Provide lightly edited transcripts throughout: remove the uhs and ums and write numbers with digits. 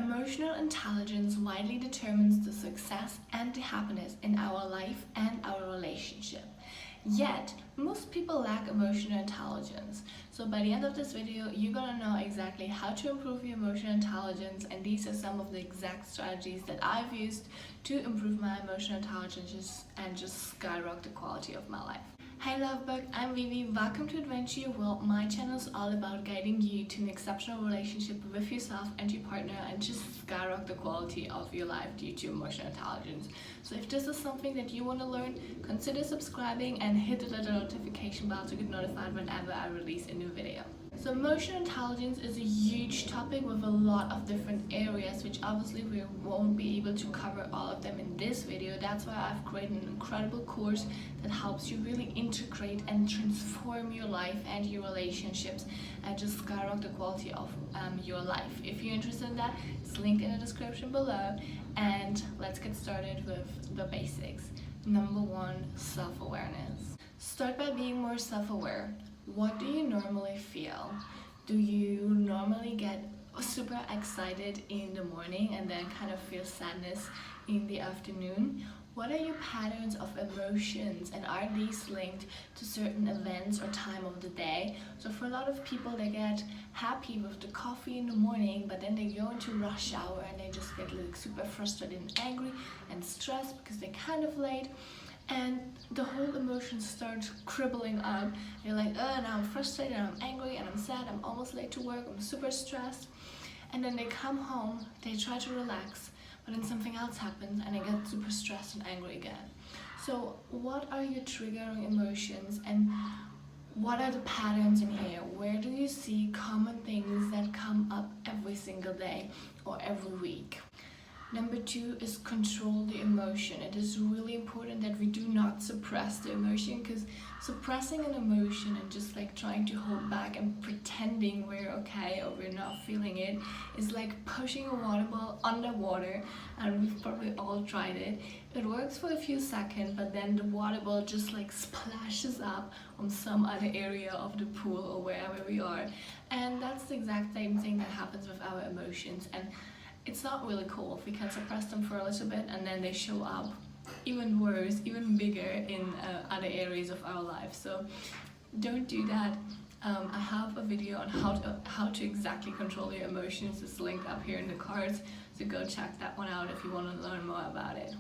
Emotional intelligence widely determines the success and the happiness in our life and our relationship. Yet, most people lack emotional intelligence. So by the end of this video, you're gonna know exactly how to improve your emotional intelligence, and these are some of the exact strategies that I've used to improve my emotional intelligence and just skyrocket the quality of my life. Hi Lovebug, I'm Vivi. Welcome to Adventure Your World. My channel is all about guiding you to an exceptional relationship with yourself and your partner and just skyrocket the quality of your life due to emotional intelligence. So if this is something that you want to learn, consider subscribing and hit the little notification bell to get notified whenever I release a new video. So emotional intelligence is a huge topic with a lot of different areas, which obviously we won't be able to cover all of them in this video. That's why I've created an incredible course that helps you really integrate and transform your life and your relationships and just skyrocket the quality of your life. If you're interested in that, it's linked in the description below. And let's get started with the basics. Number one, self-awareness. Start by being more self-aware. What do you normally feel? Do you normally get super excited in the morning and then kind of feel sadness in the afternoon? What are your patterns of emotions, and are these linked to certain events or time of the day? So for a lot of people, they get happy with the coffee in the morning, but then they go into rush hour and they just get like super frustrated and angry and stressed because they're kind of late. And the whole emotions start crippling up. You're like, oh, now I'm frustrated, and I'm angry, and I'm sad, I'm almost late to work, I'm super stressed. And then they come home, they try to relax, but then something else happens and they get super stressed and angry again. So what are your triggering emotions, and what are the patterns in here? Where do you see common things that come up every single day or every week? Number two is control the emotion. It is really important that we do not suppress the emotion, because suppressing an emotion and just like trying to hold back and pretending we're okay or we're not feeling it is like pushing a water ball underwater, and we've probably all tried it. It works for a few seconds, but then the water ball just like splashes up on some other area of the pool or wherever we are. And that's the exact same thing that happens with our emotions. And it's not really cool if we can suppress them for a little bit and then they show up even worse, even bigger in other areas of our life. So don't do that. I have a video on how to exactly control your emotions. It's linked up here in the cards, so go check that one out if you want to learn more about it.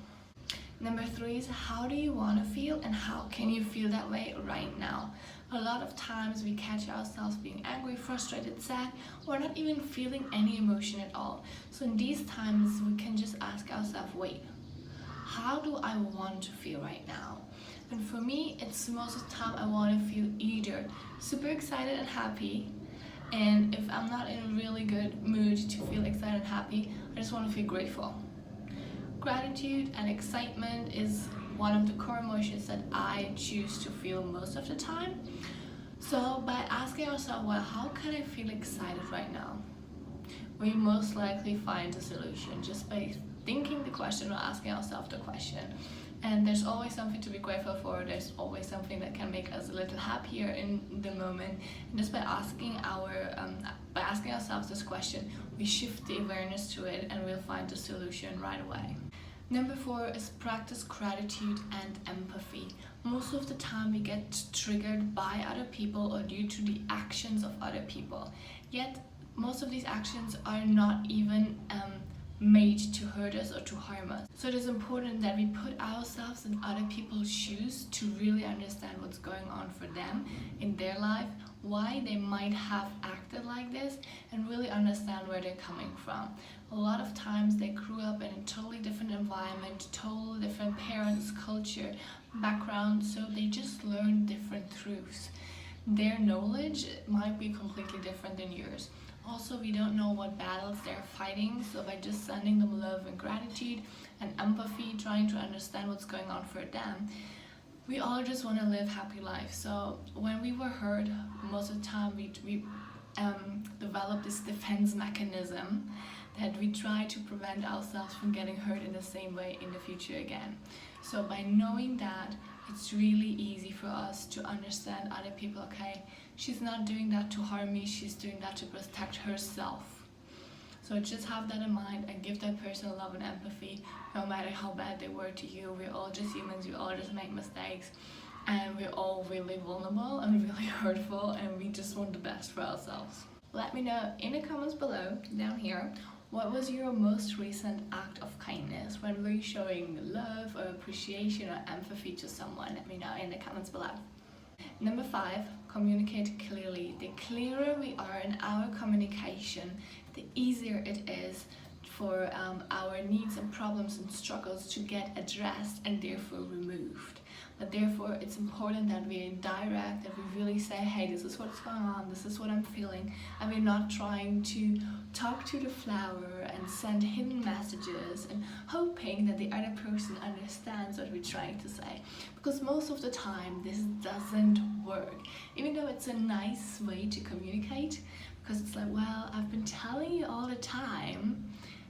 Number three is, how do you want to feel and how can you feel that way right now? A lot of times we catch ourselves being angry, frustrated, sad, or not even feeling any emotion at all. So in these times we can just ask ourselves, wait, how do I want to feel right now? And for me, it's most of the time I want to feel either super excited and happy, and if I'm not in a really good mood to feel excited and happy, I just want to feel grateful. Gratitude and excitement is one of the core emotions that I choose to feel most of the time. So by asking ourselves, well, how can I feel excited right now? We most likely find a solution just by thinking the question or asking ourselves the question. And there's always something to be grateful for. There's always something that can make us a little happier in the moment. And just by asking ourselves this question, we shift the awareness to it and we'll find the solution right away. Number four is practice gratitude and empathy. Most of the time we get triggered by other people or due to the actions of other people. Yet most of these actions are not even made to hurt us or to harm us. So it is important that we put ourselves in other people's shoes to really understand what's going on for them in their life, why they might have acted like this, and really understand where they're coming from. A lot of times they grew up in a totally different environment, totally different parents, culture, background, so they just learn different truths. Their knowledge might be completely different than yours. Also, we don't know what battles they're fighting, so by just sending them love and gratitude and empathy, trying to understand what's going on for them, we all just want to live happy life. So when we were hurt, most of the time we developed this defense mechanism that we try to prevent ourselves from getting hurt in the same way in the future again. So by knowing that, it's really easy for us to understand other people. Okay, she's not doing that to harm me, she's doing that to protect herself. So just have that in mind and give that person love and empathy, no matter how bad they were to you. We're all just humans, we all just make mistakes, and we're all really vulnerable and really hurtful, and we just want the best for ourselves. Let me know in the comments below, down here, what was your most recent act of kindness? When were you showing love or appreciation or empathy to someone? Let me know in the comments below. Number 5, communicate clearly. The clearer we are in our communication, the easier it is for our needs and problems and struggles to get addressed and therefore removed. But therefore it's important that we're direct, that we really say, hey, this is what's going on, this is what I'm feeling, and we're not trying to talk to the flower and send hidden messages and hoping that the other person understands what we're trying to say. Because most of the time this doesn't work, even though it's a nice way to communicate, because it's like, well, I've been telling you all the time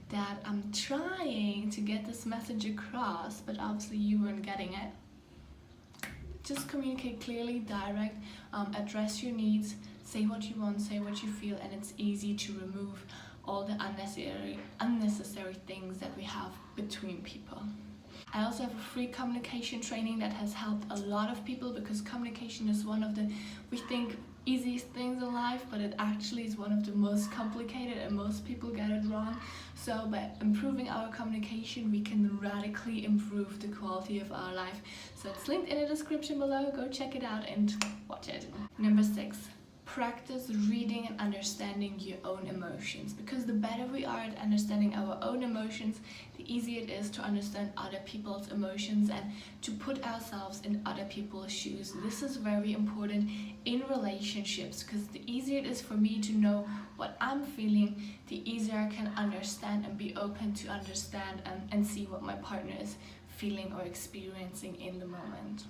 that I'm trying to get this message across, but obviously you weren't getting it. Just communicate clearly, direct, address your needs, say what you want, say what you feel, and it's easy to remove all the unnecessary things that we have between people. I also have a free communication training that has helped a lot of people, because communication is one of the, we think, easiest things in life, but it actually is one of the most complicated and most people get it wrong. So by improving our communication, we can radically improve the quality of our life. So it's linked in the description below, go check it out and watch it. Number 6, practice reading and understanding your own emotions, because the better we are at understanding our own emotions, the easier it is to understand other people's emotions and to put ourselves in other people's shoes. This is very important in relationships, because the easier it is for me to know what I'm feeling, the easier I can understand and be open to understand and see what my partner is feeling or experiencing in the moment.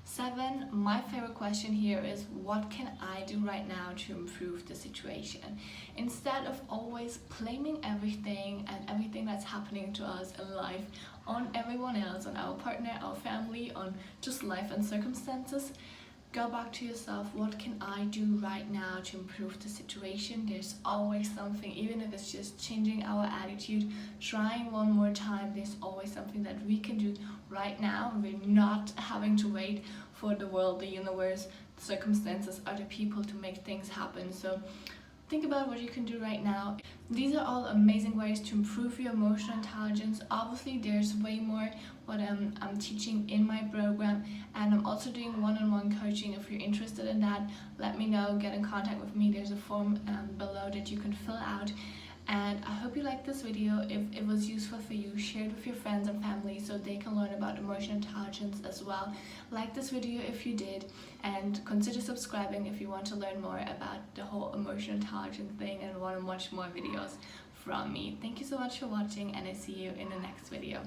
7, my favorite question here is, what can I do right now to improve the situation? Instead of always blaming everything and everything that's happening to us in life on everyone else, on our partner, our family, on just life and circumstances, go back to yourself. What can I do right now to improve the situation? There's always something, even if it's just changing our attitude, trying one more time, there's always something that we can do right now. We're not having to wait for the world, the universe, circumstances, other people to make things happen. So think about what you can do right now. These are all amazing ways to improve your emotional intelligence. Obviously, there's way more what I'm teaching in my program, and I'm also doing one-on-one coaching. If you're interested in that, let me know, get in contact with me. There's a form below that you can fill out. And I hope you liked this video. If it was useful for you, share it with your friends and family so they can learn about emotional intelligence as well. Like this video if you did, and consider subscribing if you want to learn more about the whole emotional intelligence thing and want to watch more videos from me. Thank you so much for watching, and I see you in the next video.